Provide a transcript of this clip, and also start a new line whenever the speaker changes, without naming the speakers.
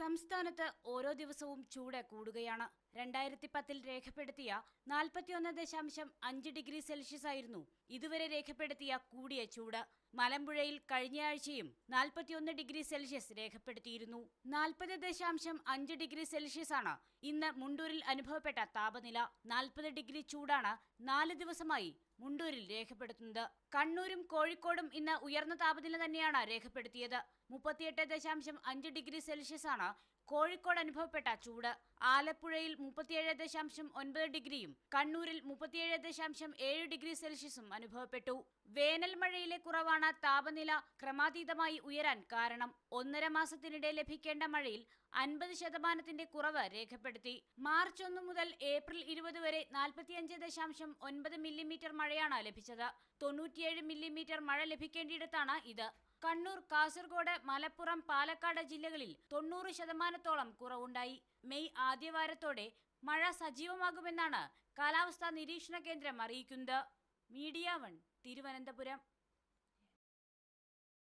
സംസ്ഥാനത്ത് ഓരോ ദിവസവും ചൂട് കൂടുകയാണ്. 2010-ൽ രേഖപ്പെടുത്തിയ 41.5 ഡിഗ്രി സെൽഷ്യസ് ആയിരുന്നു ഇതുവരെ രേഖപ്പെടുത്തിയ കൂടിയ ചൂട്. മലമ്പുഴയിൽ കഴിഞ്ഞയാഴ്ചയും 41 ഡിഗ്രി സെൽഷ്യസ് രേഖപ്പെടുത്തിയിരുന്നു. 40.5 ഡിഗ്രി സെൽഷ്യസ് ആണ് ഇന്ന് മുണ്ടൂരിൽ അനുഭവപ്പെട്ട താപനില. 40 ഡിഗ്രി ചൂടാണ് 4 ദിവസമായി മുണ്ടൂരിൽ രേഖപ്പെടുത്തുന്നത്. കണ്ണൂരും കോഴിക്കോടും ഇന്ന് ഉയർന്ന താപനില തന്നെയാണ് രേഖപ്പെടുത്തിയത്. 38.5 ഡിഗ്രി സെൽഷ്യസ് ആണ് കോഴിക്കോട് അനുഭവപ്പെട്ട ചൂട്. ആലപ്പുഴയിൽ 37.9 ഡിഗ്രിയും കണ്ണൂരിൽ 37.7 ഡിഗ്രി സെൽഷ്യസും അനുഭവപ്പെട്ടു. വേനൽ മഴയിലെ കുറവാണ് താപനില ക്രമാതീതമായി ഉയരാൻ കാരണം. 1.5 മാസത്തിനിടെ ലഭിക്കേണ്ട മഴയിൽ 50% കുറവ് രേഖപ്പെടുത്തി. മാർച്ച് 1 മുതൽ ഏപ്രിൽ 20 വരെ 45.9 മില്ലിമീറ്റർ മഴയാണ് ലഭിച്ചത്. 97 മില്ലിമീറ്റർ മഴ ലഭിക്കേണ്ടിയിടത്താണ് ഇത്. കണ്ണൂർ, കാസർഗോഡ്, മലപ്പുറം, പാലക്കാട് ജില്ലകളിൽ 90%-ഓളം കുറവുണ്ടായി. മെയ് ആദ്യവാരത്തോടെ മഴ സജീവമാകുമെന്നാണ് കാലാവസ്ഥാ നിരീക്ഷണ കേന്ദ്രം അറിയിക്കുന്നത്. മീഡിയ 1, തിരുവനന്തപുരം.